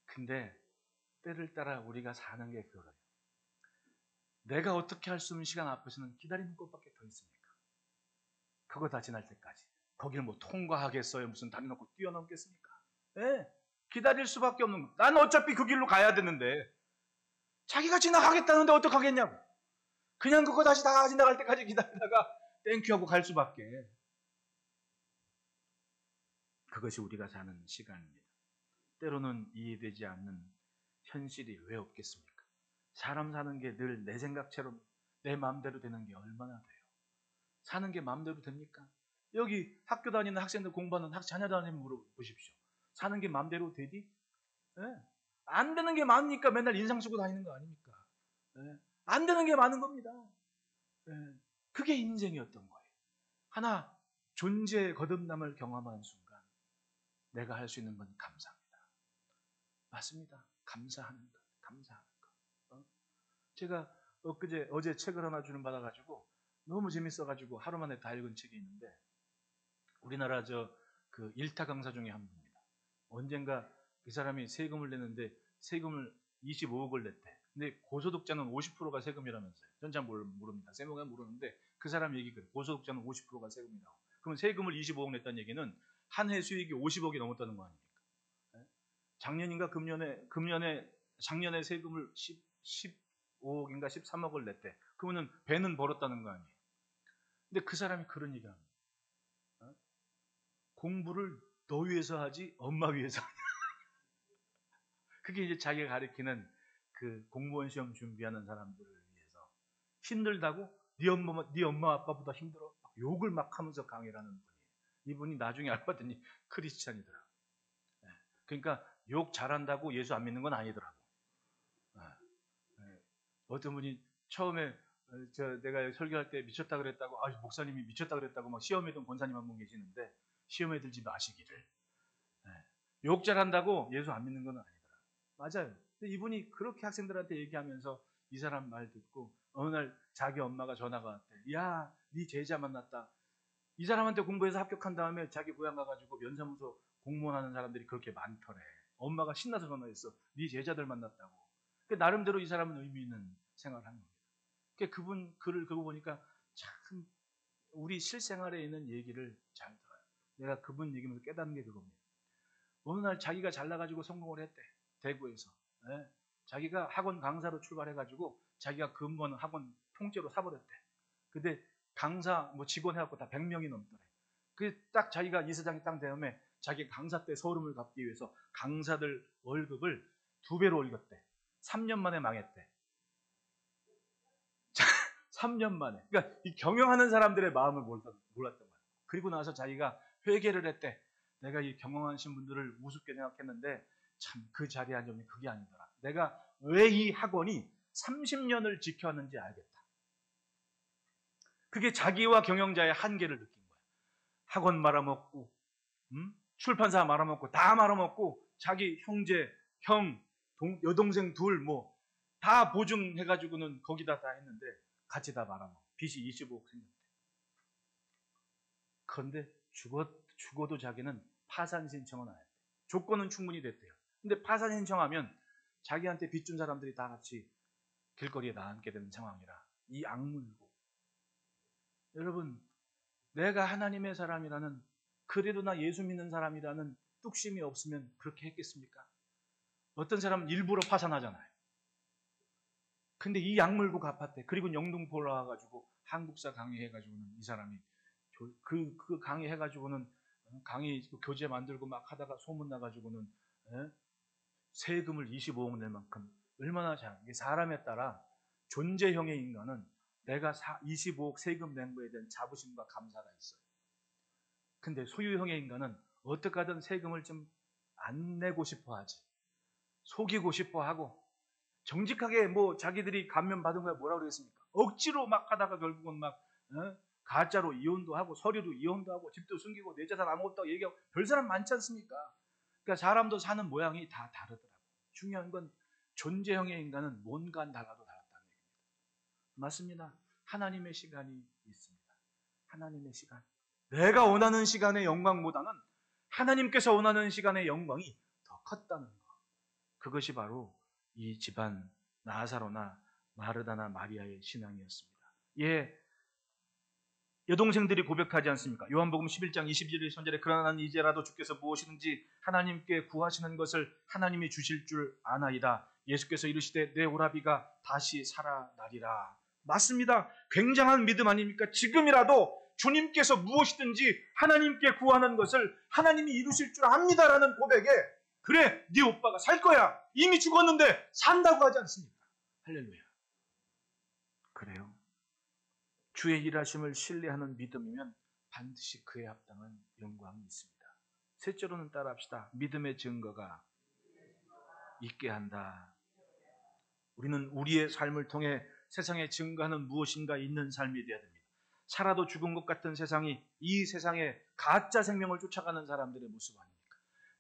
근데 때를 따라 우리가 사는 게 그거예요. 내가 어떻게 할 수 없는 시간 앞에서는 기다리는 것밖에 더 있습니까? 그거 다 지날 때까지. 거길 뭐 통과하겠어요? 무슨 다리 놓고 뛰어넘겠습니까? 기다릴 수밖에 없는 거. 난 어차피 그 길로 가야 되는데 자기가 지나가겠다는데 어떡하겠냐고. 그냥 그거 다시 다 지나갈 때까지 기다리다가 땡큐하고 갈 수밖에. 그것이 우리가 사는 시간입니다. 때로는 이해되지 않는 현실이 왜 없겠습니까? 사람 사는 게 늘 내 생각처럼 내 마음대로 되는 게 얼마나 돼요? 사는 게 마음대로 됩니까? 여기 학교 다니는 학생들 공부하는 자녀들한테 물어보십시오. 사는 게 마음대로 되디? 안 되는 게 많으니까 맨날 인상 쓰고 다니는 거 아닙니까? 안 되는 게 많은 겁니다. 그게 인생이었던 거예요. 하나 존재의 거듭남을 경험한 순간 내가 할 수 있는 건 감사합니다. 맞습니다. 감사하는 것. 감사하는 것. 제가 어제 책을 하나 주문 받아가지고 너무 재밌어가지고 하루 만에 다 읽은 책이 있는데 우리나라 그 일타 강사 중에 한 분입니다. 언젠가 그 사람이 세금을 내는데 세금을 25억을 냈대. 근데 고소득자는 50%가 세금이라면서요. 전 잘 모릅니다. 세금은 모르는데 그 사람 얘기 그래요. 고소득자는 50%가 세금이라고. 그러면 세금을 25억 냈다는 얘기는 한 해 수익이 50억이 넘었다는 거 아닙니까? 작년인가 작년에 세금을 15억인가 13억을 냈대. 그러면 배는 벌었다는 거 아니에요. 근데 그 사람이 그런 얘기를 합니다. 공부를 너 위해서 하지 엄마 위해서 하냐. 그게 이제 자기가 가리키는 그 공무원 시험 준비하는 사람들을 위해서 힘들다고 네 엄마 아빠보다 힘들어 욕을 막 하면서 강의를 하는 분이에요. 이분이 나중에 알고 봤더니 크리스찬이더라고. 그러니까 욕 잘한다고 예수 안 믿는 건 아니더라고. 어떤 분이 처음에 내가 설교할 때 미쳤다 그랬다고, 목사님이 미쳤다 그랬다고 막 시험에 든 권사님 한 분 계시는데, 시험에 들지 마시기를. 욕 잘한다고 예수 안 믿는 건 아니더라. 맞아요. 근데 이분이 그렇게 학생들한테 얘기하면서 이 사람 말 듣고 어느 날 자기 엄마가 전화가 왔대. 야, 네 제자 만났다. 이 사람한테 공부해서 합격한 다음에 자기 고향 가가지고 면사무소 공무원 하는 사람들이 그렇게 많더래. 엄마가 신나서 전화했어. 네 제자들 만났다고. 나름대로 이 사람은 의미 있는 생활을 한 겁니다. 그분 글을 그거 보니까 참 우리 실생활에 있는 얘기를 잘 들어요. 내가 그분 얘기면서 깨닫는 게 그겁니다. 어느 날 자기가 잘나가지고 성공을 했대. 대구에서. 네. 자기가 학원 강사로 출발해가지고 자기가 근무하는 학원 통째로 사버렸대. 근데 강사 직원 해갖고 다 100명이 넘더래. 딱 자기가 이사장이 딱 되면 자기 강사 때 서름을 갚기 위해서 강사들 월급을 2배로 올렸대. 3년 만에 망했대. 3년 만에. 그러니까 이 경영하는 사람들의 마음을 몰랐던 거야. 그리고 나서 자기가 회개를 했대. 내가 이 경영하신 분들을 우습게 생각했는데 참 그 자리에 앉으면 그게 아니더라. 내가 왜 이 학원이 30년을 지켜왔는지 알겠다. 그게 자기와 경영자의 한계를 느낀 거야. 학원 말아먹고, 출판사 말아먹고, 다 말아먹고, 자기 형제, 형, 여동생 둘, 다 보증해가지고는 거기다 다 했는데, 같이 다 말아먹고, 빚이 25억 생겼대. 그런데 죽어도 자기는 파산 신청은 안 했대. 조건은 충분히 됐대요. 근데 파산 신청하면 자기한테 빚 준 사람들이 다 같이 길거리에 나앉게 되는 상황이라 이 악물고. 여러분, 내가 하나님의 사람이라는, 그래도 나 예수 믿는 사람이라는 뚝심이 없으면 그렇게 했겠습니까? 어떤 사람은 일부러 파산하잖아요. 근데 이 악물고 갚았대. 그리고 영등포 올라와가지고 한국사 강의해가지고는 이 사람이 그 강의해가지고는 강의 교재 만들고 막 하다가 소문나가지고는 세금을 25억 낼 만큼 얼마나 사람에 따라 존재형의 인간은 내가 25억 세금 낸 거에 대한 자부심과 감사가 있어요. 근데 소유형의 인간은 어떻게 하든 세금을 좀 안 내고 싶어 하지. 속이고 싶어 하고 정직하게 자기들이 감면 받은 거야 뭐라고 그랬습니까? 억지로 막 하다가 결국은 막 가짜로 이혼도 하고 서류도 이혼도 하고 집도 숨기고 내 재산 아무것도 얘기하고 별 사람 많지 않습니까? 그러니까 사람도 사는 모양이 다 다르더라고요. 중요한 건 존재형의 인간은 뭔가 달라도 달랐다는 얘기입니다. 맞습니다. 하나님의 시간이 있습니다. 하나님의 시간. 내가 원하는 시간의 영광보다는 하나님께서 원하는 시간의 영광이 더 컸다는 것. 그것이 바로 이 집안 나사로나 마르다나 마리아의 신앙이었습니다. 여동생들이 고백하지 않습니까? 요한복음 11장 21절 선절에 그러나 나는 이제라도 주께서 무엇이든지 하나님께 구하시는 것을 하나님이 주실 줄 아나이다. 예수께서 이르시되 내 오라비가 다시 살아나리라. 맞습니다. 굉장한 믿음 아닙니까? 지금이라도 주님께서 무엇이든지 하나님께 구하는 것을 하나님이 이루실 줄 압니다라는 고백에 그래, 네 오빠가 살 거야. 이미 죽었는데 산다고 하지 않습니까? 할렐루야. 그래요. 주의 일하심을 신뢰하는 믿음이면 반드시 그에 합당한 영광이 있습니다. 셋째로는 따라합시다. 믿음의 증거가 있게 한다. 우리는 우리의 삶을 통해 세상에 증거하는 무엇인가 있는 삶이 되어야 됩니다. 살아도 죽은 것 같은 세상이 이 세상에 가짜 생명을 쫓아가는 사람들의 모습 아닙니까?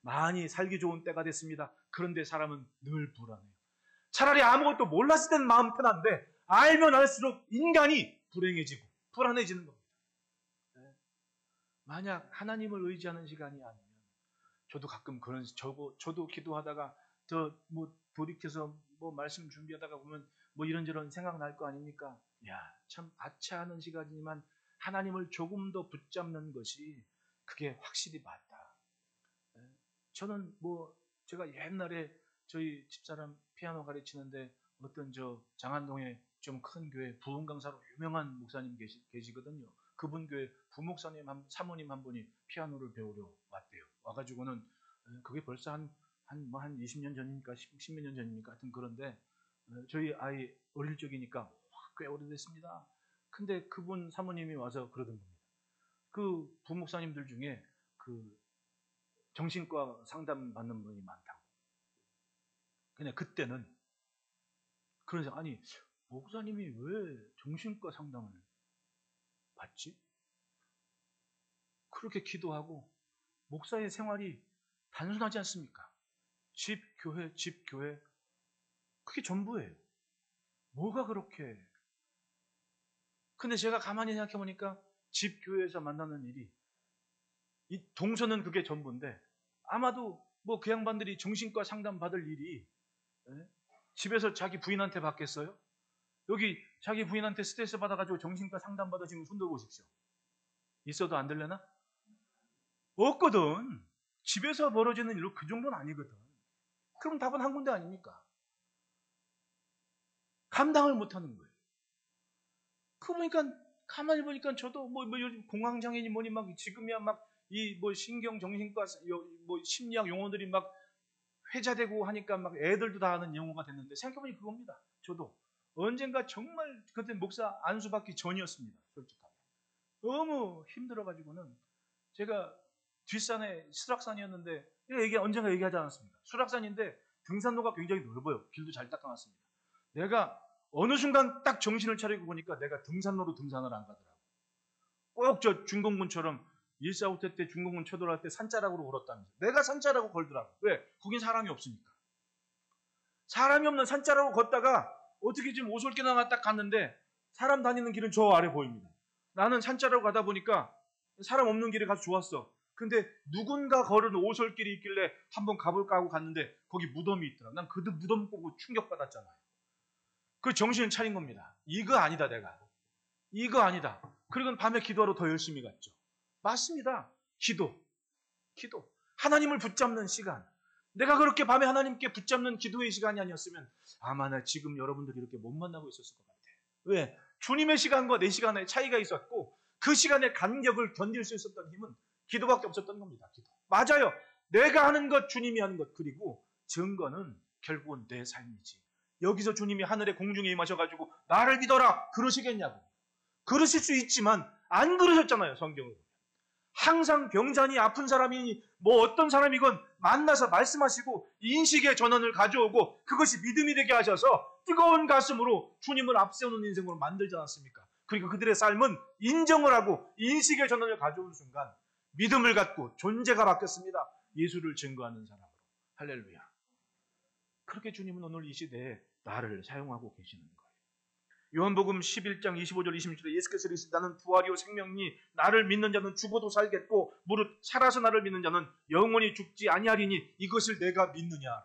많이 살기 좋은 때가 됐습니다. 그런데 사람은 늘 불안해요. 차라리 아무것도 몰랐을 땐 마음 편한데 알면 알수록 인간이 불행해지고 불안해지는 겁니다. 만약 하나님을 의지하는 시간이 아니면 저도 가끔 저도 기도하다가 돌이켜서 말씀 준비하다가 보면 이런저런 생각 날 거 아닙니까? 참 아차하는 시간이지만 하나님을 조금 더 붙잡는 것이 그게 확실히 맞다. 저는 제가 옛날에 저희 집사람 피아노 가르치는데 어떤 장안동에 좀 큰 교회 부흥 강사로 유명한 목사님 계시거든요. 그분 교회 부목사님 사모님 한 분이 피아노를 배우러 왔대요. 와가지고는 그게 벌써 한 20년 전이니까 10몇 년 전이니까 하여튼 그런데 저희 아이 어릴 적이니까 꽤 오래됐습니다. 근데 그분 사모님이 와서 그러던 겁니다. 그 부목사님들 중에 그 정신과 상담 받는 분이 많다고. 근데 그때는 그래서 목사님이 왜 정신과 상담을 받지? 그렇게 기도하고 목사의 생활이 단순하지 않습니까? 집, 교회. 그게 전부예요. 뭐가 그렇게. 근데 제가 가만히 생각해 보니까 집, 교회에서 만나는 일이, 이 동서는 그게 전부인데, 아마도 뭐 그 양반들이 정신과 상담 받을 일이 집에서 자기 부인한테 받겠어요? 여기 자기 부인한테 스트레스 받아가지고 정신과 상담 받으시면 손 들어보십시오. 있어도 안 들려나? 없거든. 집에서 벌어지는 일로 그 정도는 아니거든. 그럼 답은 한 군데 아닙니까? 감당을 못하는 거예요. 그러니까 가만히 보니까 저도 뭐 요즘 공황장애니 뭐니 막 지금이야 막 이 뭐 신경 정신과 뭐 심리학 용어들이 막 회자되고 하니까 막 애들도 다 아는 용어가 됐는데 생각해보니 그겁니다. 저도 언젠가 정말 그때 목사 안수받기 전이었습니다. 솔직하게 너무 힘들어가지고는 제가 뒷산에 수락산이었는데 언젠가 얘기하지 않았습니까? 수락산인데 등산로가 굉장히 넓어요. 길도 잘 닦아놨습니다. 내가 어느 순간 딱 정신을 차리고 보니까 내가 등산로로 등산을 안 가더라고. 꼭 저 중공군처럼 145태 때 중공군 쳐들어갈 때 산자락으로 걸었다면서. 내가 산자락으로 걸더라고. 왜? 거긴 사람이 없으니까. 사람이 없는 산자락으로 걷다가 어떻게 지금 오솔길나가 딱 갔는데 사람 다니는 길은 저 아래 보입니다. 나는 산자락으로 가다 보니까 사람 없는 길에 가서 좋았어. 근데 누군가 걸은 오솔길이 있길래 한번 가볼까 하고 갔는데 거기 무덤이 있더라. 난 그 무덤 보고 충격받았잖아요. 그 정신을 차린 겁니다. 이거 아니다 내가. 이거 아니다. 그리고 밤에 기도하러 더 열심히 갔죠. 맞습니다. 기도. 하나님을 붙잡는 시간. 내가 그렇게 밤에 하나님께 붙잡는 기도의 시간이 아니었으면 아마 나 지금 여러분들이 이렇게 못 만나고 있었을 것 같아. 왜? 주님의 시간과 내 시간의 차이가 있었고 그 시간의 간격을 견딜 수 있었던 힘은 기도밖에 없었던 겁니다. 기도. 맞아요. 내가 하는 것, 주님이 하는 것. 그리고 증거는 결국은 내 삶이지. 여기서 주님이 하늘의 공중에 임하셔가지고 나를 믿어라 그러시겠냐고. 그러실 수 있지만 안 그러셨잖아요. 성경으로. 항상 병자니 아픈 사람이니 뭐 어떤 사람이건 만나서 말씀하시고 인식의 전환을 가져오고 그것이 믿음이 되게 하셔서 뜨거운 가슴으로 주님을 앞세우는 인생으로 만들지 않았습니까? 그리고 그들의 삶은 인정을 하고 인식의 전환을 가져오는 순간 믿음을 갖고 존재가 바뀌었습니다. 예수를 증거하는 사람으로. 할렐루야. 그렇게 주님은 오늘 이 시대에 나를 사용하고 계시는 거예요. 요한복음 11장 25절 26절에 예수께서 이르시되 나는 부활이요 생명이니 나를 믿는 자는 죽어도 살겠고 무릇 살아서 나를 믿는 자는 영원히 죽지 아니하리니 이것을 내가 믿느냐.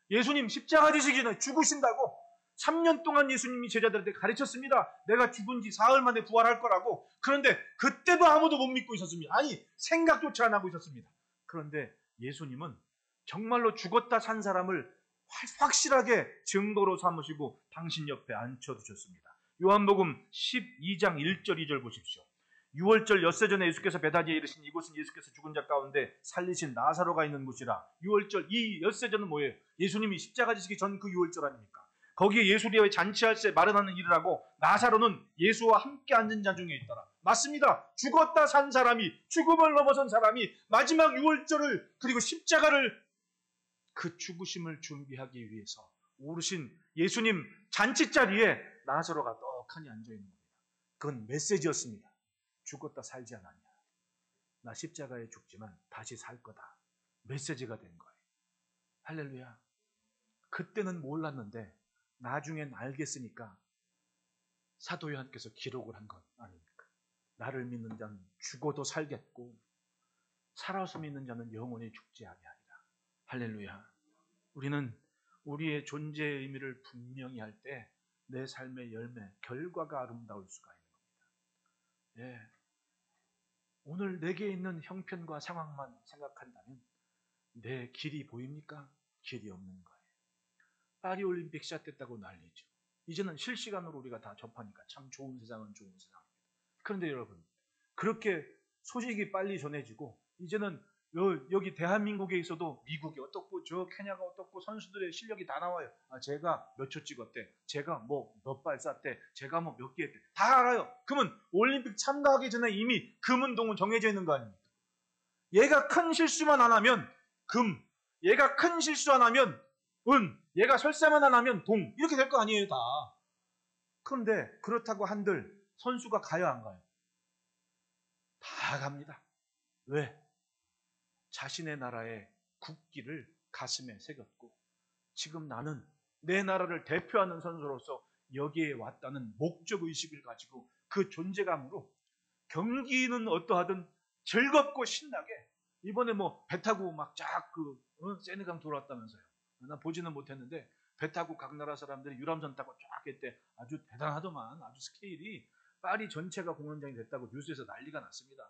예수님 십자가 지시기 전에 죽으신다고 3년 동안 예수님이 제자들한테 가르쳤습니다. 내가 죽은 지 사흘 만에 부활할 거라고. 그런데 그때도 아무도 못 믿고 있었습니다. 아니 생각조차 안 하고 있었습니다. 그런데 예수님은 정말로 죽었다 산 사람을 확실하게 증거로 삼으시고 당신 옆에 앉혀두셨습니다. 요한복음 12장 1절 2절 보십시오. 6월절 엿새 전에 예수께서 베다니에 이르신 이곳은 예수께서 죽은 자 가운데 살리신 나사로가 있는 곳이라. 6월절 이 엿새 전은 뭐예요? 예수님이 십자가 지시기 전 그 6월절 아닙니까? 거기에 예수리의 잔치할 때 마련하는 일을 하고 나사로는 예수와 함께 앉은 자 중에 있더라. 맞습니다. 죽었다 산 사람이 죽음을 넘어선 사람이 마지막 6월절을 그리고 십자가를 그 죽으심을 준비하기 위해서 오르신 예수님 잔치 자리에 나사로가 떡하니 앉아있는 겁니다. 그건 메시지였습니다. 죽었다 살지 않았냐. 나 십자가에 죽지만 다시 살 거다. 메시지가 된 거예요. 할렐루야. 그때는 몰랐는데 나중엔 알겠으니까 사도 요한께서 기록을 한 것 아닙니까? 나를 믿는 자는 죽어도 살겠고 살아서 믿는 자는 영원히 죽지 아니하리라. 할렐루야. 우리는 우리의 존재의 의미를 분명히 할 때 내 삶의 열매, 결과가 아름다울 수가 있는 겁니다. 예. 오늘 내게 있는 형편과 상황만 생각한다면 내 길이 보입니까? 길이 없는 거예요. 파리올림픽 시작됐다고 난리죠. 이제는 실시간으로 우리가 다 접하니까 참 좋은 세상은 좋은 세상입니다. 그런데 여러분, 그렇게 소식이 빨리 전해지고 이제는 여기 대한민국에 있어도 미국이 어떻고 저 케냐가 어떻고 선수들의 실력이 다 나와요. 제가 몇 초 찍었대. 제가 뭐 몇 발 쐈대. 제가 뭐 몇 개 했대. 다 알아요. 그러면 올림픽 참가하기 전에 이미 금은동은 정해져 있는 거 아닙니까? 얘가 큰 실수만 안 하면 금, 얘가 큰 실수 안 하면 은, 얘가 설사만 안 하면 동 이렇게 될 거 아니에요 다. 그런데 그렇다고 한들 선수가 가야 안 가요? 다 갑니다. 왜? 자신의 나라의 국기를 가슴에 새겼고 지금 나는 내 나라를 대표하는 선수로서 여기에 왔다는 목적의식을 가지고 그 존재감으로 경기는 어떠하든 즐겁고 신나게 이번에 뭐 배 타고 막 쫙 세네강 돌아왔다면서요. 난 보지는 못했는데 배 타고 각 나라 사람들이 유람선 타고 쫙 했대. 아주 대단하더만. 아주 스케일이 파리 전체가 공연장이 됐다고 뉴스에서 난리가 났습니다.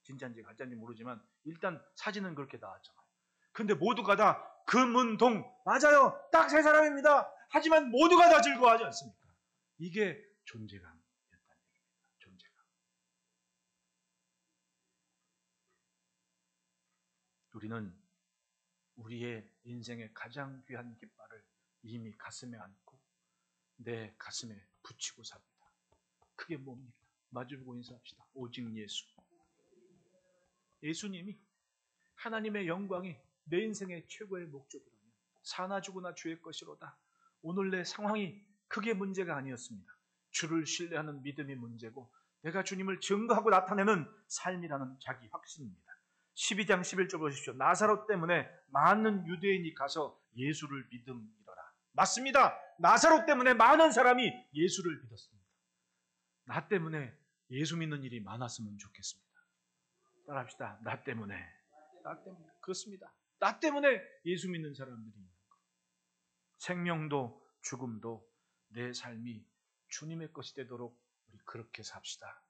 진짜인지 가짜인지 모르지만 일단 사진은 그렇게 나왔잖아요. 근데 모두가 다 금은동 맞아요. 딱 세 사람입니다. 하지만 모두가 다 즐거워하지 않습니까? 이게 존재감이었다는 얘기입니다. 존재감. 우리는 우리의 인생의 가장 귀한 깃발을 이미 가슴에 안고 내 가슴에 붙이고 삽니다. 그게 뭡니까? 마주보고 인사합시다. 오직 예수. 예수님이 하나님의 영광이 내 인생의 최고의 목적이라면 사나 죽으나 주의 것이로다. 오늘 내 상황이 크게 문제가 아니었습니다. 주를 신뢰하는 믿음이 문제고 내가 주님을 증거하고 나타내는 삶이라는 자기 확신입니다. 12장 11절 보십시오. 나사로 때문에 많은 유대인이 가서 예수를 믿음이더라. 맞습니다. 나사로 때문에 많은 사람이 예수를 믿었습니다. 나 때문에 예수 믿는 일이 많았으면 좋겠습니다. 따라합시다. 나 때문에. 그렇습니다. 나 때문에 예수 믿는 사람들이 있는 것. 생명도 죽음도 내 삶이 주님의 것이 되도록 우리 그렇게 삽시다.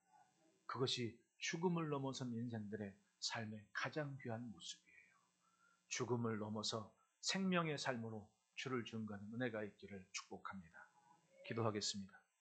그것이 죽음을 넘어선 인생들의 삶의 가장 귀한 모습이에요. 죽음을 넘어서 생명의 삶으로 주를 증거하는 은혜가 있기를 축복합니다. 기도하겠습니다.